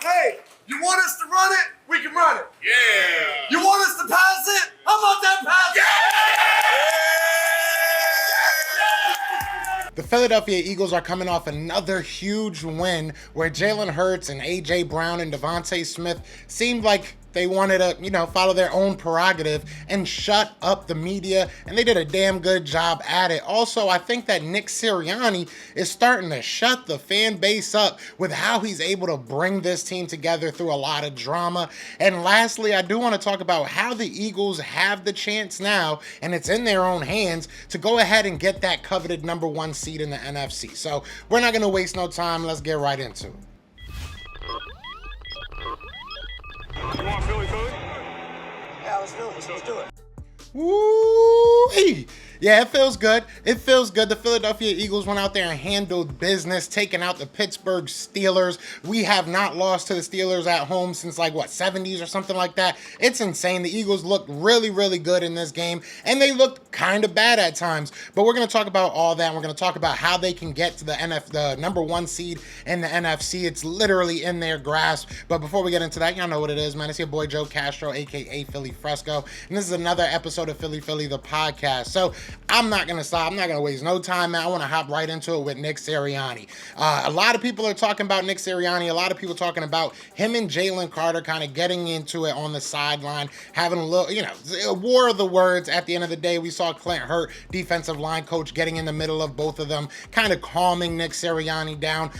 Hey, you want us to run it? We can run it. Yeah. You want us to pass it? How about that pass? Yeah. The Philadelphia Eagles are coming off another huge win where Jalen Hurts and A.J. Brown and Devonta Smith seemed like they wanted to, follow their own prerogative and shut up the media, and they did a damn good job at it. Also, I think that Nick Sirianni is starting to shut the fan base up with how he's able to bring this team together through a lot of drama. And lastly, I do want to talk about how the Eagles have the chance now, and it's in their own hands, to go ahead and get that coveted number 1 seed in the NFC. So we're not going to waste no time. Let's get right into it. You want Philly food? Yeah, let's do it. Let's do it. Woo! Yeah, it feels good. It feels good. The Philadelphia Eagles went out there and handled business, taking out the Pittsburgh Steelers. We have not lost to the Steelers at home since 70s or something like that. It's insane. The Eagles looked really, really good in this game, and they looked kind of bad at times. But we're going to talk about all that, and we're going to talk about how they can get to the number 1 seed in the NFC. It's literally in their grasp. But before we get into that, y'all know what it is, man. It's your boy Joe Castro, a.k.a. Philly Fresco, and this is another episode of Philly the podcast. So I'm not going to stop. I'm not going to waste no time, man. I want to hop right into it with Nick Sirianni. A lot of people are talking about Nick Sirianni. A lot of people talking about him and Jalen Carter kind of getting into it on the sideline, having a little, a war of the words. At the end of the day, we saw Clint Hurt, defensive line coach, getting in the middle of both of them, kind of calming Nick Sirianni down.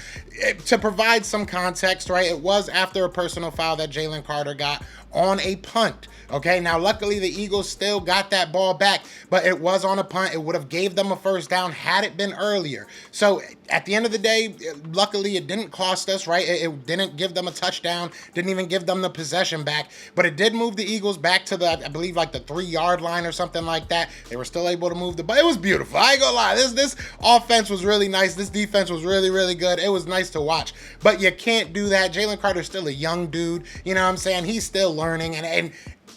To provide some context, right, it was after a personal foul that Jalen Carter got on a punt. Okay, now luckily the Eagles still got that ball back, but it was on a punt. It would have gave them a first down had it been earlier. So at the end of the day, luckily it didn't cost us, right? It didn't give them a touchdown, didn't even give them the possession back, but it did move the Eagles back to the, I believe, the 3-yard line or something like that. They were still able to move the ball. It was beautiful. I ain't gonna lie. This offense was really nice. This defense was really, really good. It was nice to watch, but you can't do that. Jalen Carter's still a young dude. You know what I'm saying? He's still learning, and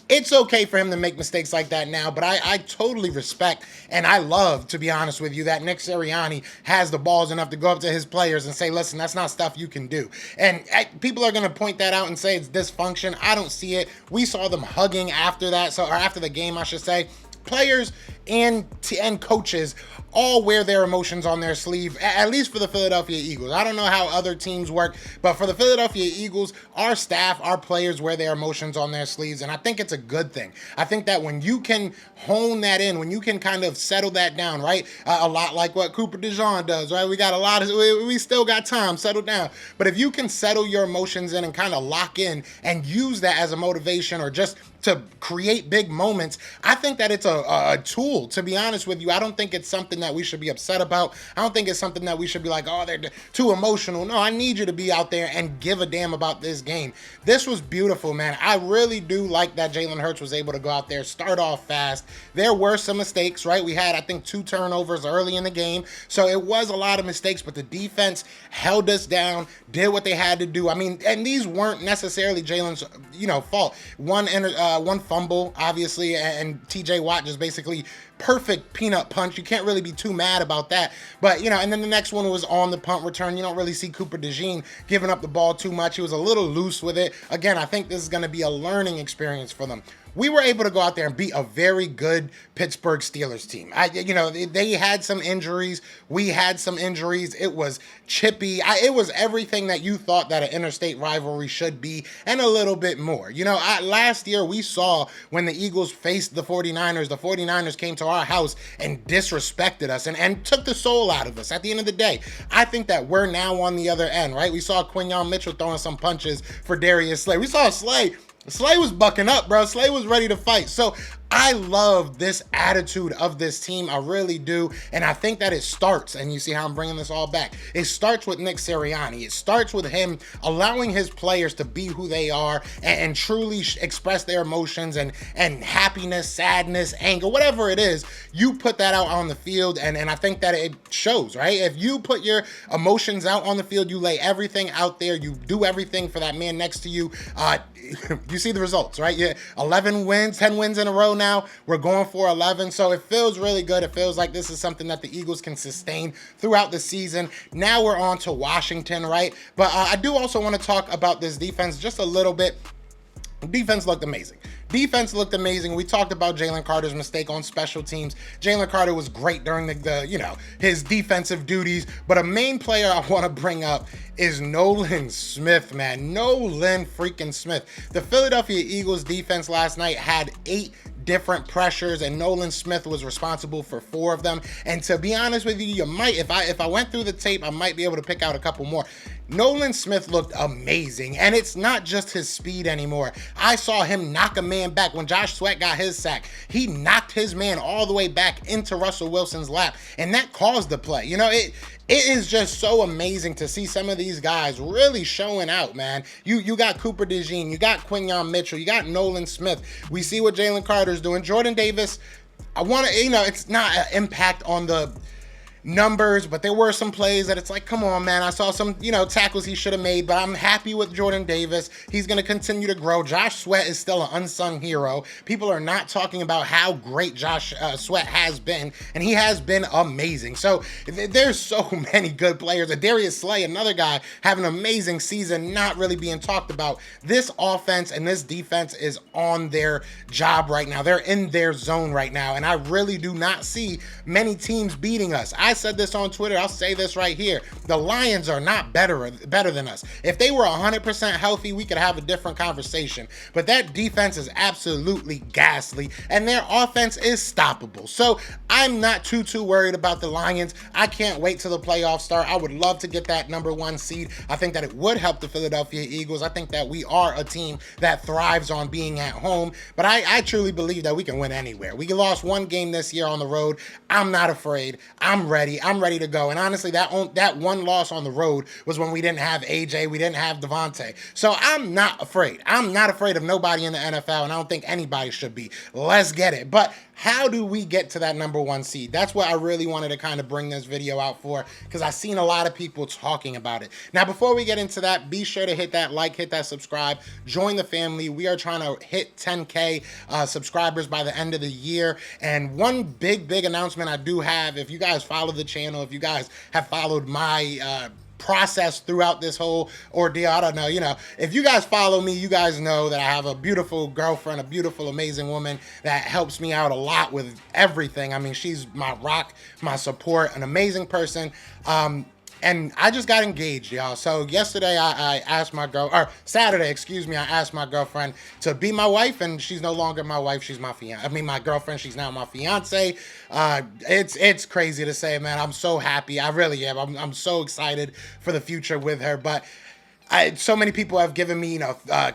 it's okay for him to make mistakes like that now, but I totally respect and I love, to be honest with you, that Nick Sirianni has the balls enough to go up to his players and say, listen, that's not stuff you can do. And people are going to point that out and say it's dysfunction. I don't see it. We saw them hugging after that, or after the game, I should say. Players and coaches all wear their emotions on their sleeve, at least for the Philadelphia Eagles. I don't know how other teams work, but for the Philadelphia Eagles, our staff, our players wear their emotions on their sleeves, and I think it's a good thing. I think that when you can hone that in, when you can kind of settle that down, right, a lot like what Cooper DeJean does, right, we still got time, settle down, but if you can settle your emotions in and kind of lock in and use that as a motivation or just to create big moments, I think that it's a tool, to be honest with you. I don't think it's something that we should be upset about. I don't think it's something that we should be like, oh, they're too emotional. No, I need you to be out there and give a damn about this game. This was beautiful, man. I really do like that Jalen Hurts was able to go out there, start off fast. There were some mistakes, right? We had, I think, 2 turnovers early in the game, so it was a lot of mistakes, but the defense held us down, did what they had to do. I mean, and these weren't necessarily Jalen's, fault. One fumble, obviously, and TJ Watt just basically perfect peanut punch. You can't really be too mad about that. But, and then the next one was on the punt return. You don't really see Cooper DeJean giving up the ball too much. He was a little loose with it. Again, I think this is going to be a learning experience for them. We were able to go out there and beat a very good Pittsburgh Steelers team. They had some injuries. We had some injuries. It was chippy. It was everything that you thought that an interstate rivalry should be and a little bit more. Last year we saw when the Eagles faced the 49ers came to our house and disrespected us and took the soul out of us. At the end of the day, I think that we're now on the other end, right? We saw Quinyon Mitchell throwing some punches for Darius Slay. We saw Slay was bucking up, bro. Slay was ready to fight. So I love this attitude of this team. I really do. And I think that it starts, and you see how I'm bringing this all back. It starts with Nick Sirianni. It starts with him allowing his players to be who they are and truly express their emotions and happiness, sadness, anger, whatever it is. You put that out on the field, and I think that it shows, right? If you put your emotions out on the field, you lay everything out there, you do everything for that man next to you, you see the results, right? 11 wins, 10 wins in a row now. We're going for 11, so it feels really good. It feels like this is something that the Eagles can sustain throughout the season. Now we're on to Washington, right? But I do also want to talk about this defense just a little bit. Defense looked amazing. Defense looked amazing. We talked about Jalen Carter's mistake on special teams. Jalen Carter was great during his defensive duties. But a main player I want to bring up is Nolan Smith, man. Nolan freaking Smith. The Philadelphia Eagles defense last night had 8 different pressures, and Nolan Smith was responsible for 4 of them. And to be honest with you, you might, if I went through the tape, I might be able to pick out a couple more. Nolan Smith looked amazing, and it's not just his speed anymore. I saw him knock a man back when Josh Sweat got his sack. He knocked his man all the way back into Russell Wilson's lap, and that caused the play. You know, it is just so amazing to see some of these guys really showing out, man. You got Cooper DeJean, you got Quinyon Mitchell, you got Nolan Smith. We see what Jalen Carter's doing. Jordan Davis, I want to, it's not an impact on the numbers, but there were some plays that it's like, come on, man. I saw some, tackles he should have made, but I'm happy with Jordan Davis. He's going to continue to grow. Josh Sweat is still an unsung hero. People are not talking about how great Josh Sweat has been, and he has been amazing. So there's so many good players. Darius Slay, another guy, having an amazing season, not really being talked about. This offense and this defense is on their job right now. They're in their zone right now, and I really do not see many teams beating us. I said this on Twitter. I'll say this right here. The Lions are not better than us. If they were 100% healthy, we could have a different conversation. But that defense is absolutely ghastly, and their offense is stoppable. So I'm not too worried about the Lions. I can't wait till the playoffs start. I would love to get that #1 seed. I think that it would help the Philadelphia Eagles. I think that we are a team that thrives on being at home, but I truly believe that we can win anywhere. We lost 1 game this year on the road. I'm not afraid. I'm ready. I'm ready to go. And honestly, that 1 loss on the road was when we didn't have AJ, we didn't have Devonta. So I'm not afraid. I'm not afraid of nobody in the NFL, and I don't think anybody should be. Let's get it. But how do we get to that #1 seed? That's what I really wanted to kind of bring this video out for, because I've seen a lot of people talking about it. Now, before we get into that, be sure to hit that like, hit that subscribe, join the family. We are trying to hit 10K subscribers by the end of the year. And one big announcement I do have, if you guys follow the channel, if you guys have followed my process throughout this whole ordeal, I don't know, if you guys follow me, you guys know that I have a beautiful girlfriend, a beautiful, amazing woman that helps me out a lot with everything. I mean, she's my rock, my support, an amazing person. And I just got engaged, y'all. So yesterday I asked my Saturday, I asked my girlfriend to be my wife, and she's no longer my wife. She's my my girlfriend. She's now my fiance. It's crazy to say, man. I'm so happy. I really am. I'm so excited for the future with her. But so many people have given me,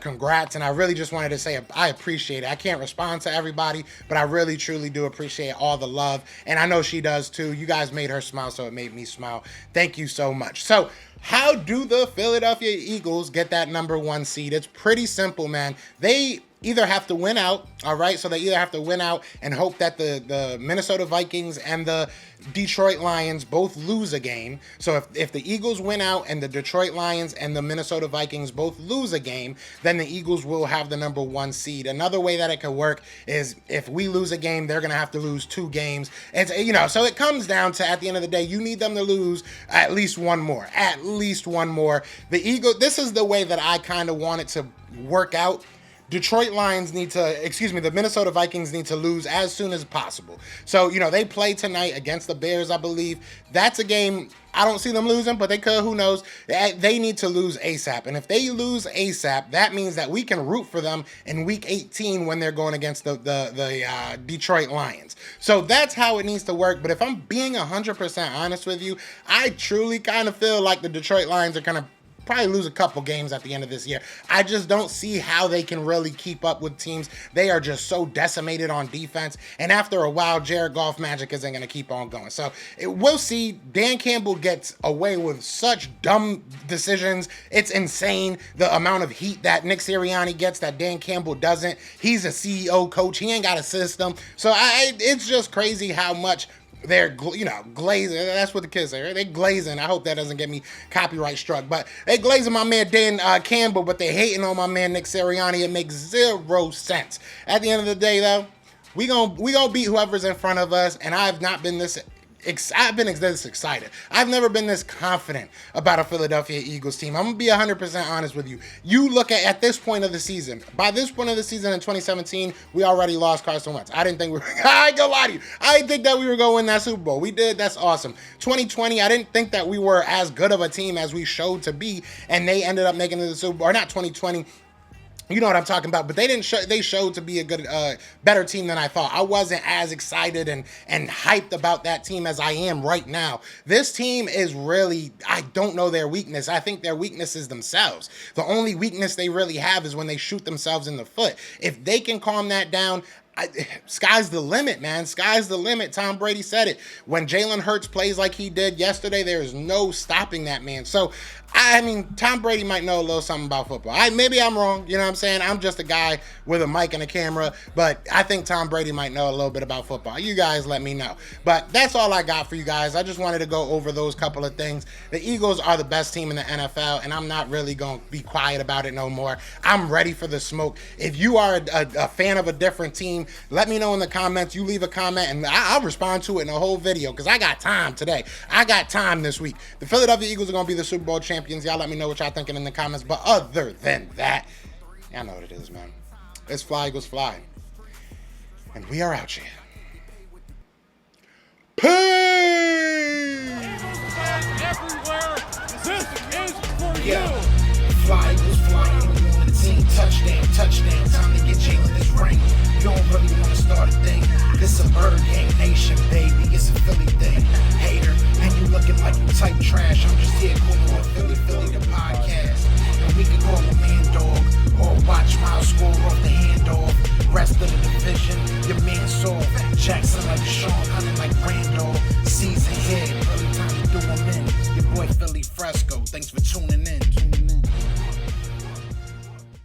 congrats, and I really just wanted to say I appreciate it. I can't respond to everybody, but I really, truly do appreciate all the love, and I know she does too. You guys made her smile, so it made me smile. Thank you so much. So how do the Philadelphia Eagles get that #1 seed? It's pretty simple, man. They either have to win out, all right? So they either have to win out and hope that the Minnesota Vikings and the Detroit Lions both lose a game. So if the Eagles win out and the Detroit Lions and the Minnesota Vikings both lose a game, then the Eagles will have the #1 seed. Another way that it could work is if we lose a game, they're going to have to lose 2 games. It's, so it comes down to, at the end of the day, you need them to lose at least 1 more. At least 1 more. This is the way that I kind of want it to work out. The Minnesota Vikings need to lose as soon as possible. So, they play tonight against the Bears, I believe. That's a game I don't see them losing, but they could, who knows. They need to lose ASAP. And if they lose ASAP, that means that we can root for them in week 18 when they're going against the Detroit Lions. So that's how it needs to work. But if I'm being 100% honest with you, I truly kind of feel like the Detroit Lions are going to probably lose a couple games at the end of this year. I just don't see how they can really keep up with teams. They are just so decimated on defense, and after a while, Jared Goff magic isn't going to keep on going. So we'll see. Dan Campbell gets away with such dumb decisions. It's insane the amount of heat that Nick Sirianni gets that Dan Campbell doesn't. He's a CEO coach. He ain't got a system. So it's just crazy how much they're, glazing. That's what the kids say, right? They glazing. I hope that doesn't get me copyright struck. But they glazing my man Dan Campbell, but they hating on my man Nick Sirianni. It makes 0 sense. At the end of the day, though, We gonna beat whoever's in front of us, and I've not been this excited. I've never been this confident about a Philadelphia Eagles team. I'm gonna be 100% honest with you. You look at this point of the season. By this point of the season in 2017, we already lost Carson Wentz. I didn't think we were. I ain't gonna lie to you. I didn't think that we were gonna win that Super Bowl. We did. That's awesome. 2020, I didn't think that we were as good of a team as we showed to be, and they ended up making it to the Super Bowl. Or not 2020. You know what I'm talking about, but they showed to be a good, better team than I thought. I wasn't as excited and hyped about that team as I am right now. This team is really, I don't know their weakness. I think their weakness is themselves. The only weakness they really have is when they shoot themselves in the foot. If they can calm that down, sky's the limit, man. Sky's the limit. Tom Brady said it. When Jalen Hurts plays like he did yesterday, there is no stopping that man. So, I mean, Tom Brady might know a little something about football. Maybe I'm wrong. You know what I'm saying? I'm just a guy with a mic and a camera, but I think Tom Brady might know a little bit about football. You guys let me know. But that's all I got for you guys. I just wanted to go over those couple of things. The Eagles are the best team in the NFL, and I'm not really going to be quiet about it no more. I'm ready for the smoke. If you are a fan of a different team, let me know in the comments. You leave a comment, and I'll respond to it in a whole video because I got time today. I got time this week. The Philadelphia Eagles are going to be the Super Bowl champions. Y'all let me know what y'all thinking in the comments. But other than that, y'all know what it is, man. It's Fly Eagles Fly. And we are out here. Peace! Everywhere. This is for you. Yeah. Fly Eagles flying on the team. Touchdown. Time to get Jalen this ring. You don't really want to start a thing. This a Bird Gang Nation, baby. It's a Philly thing. Hater, and you looking like you type trash. I'm just here calling on Philly the podcast.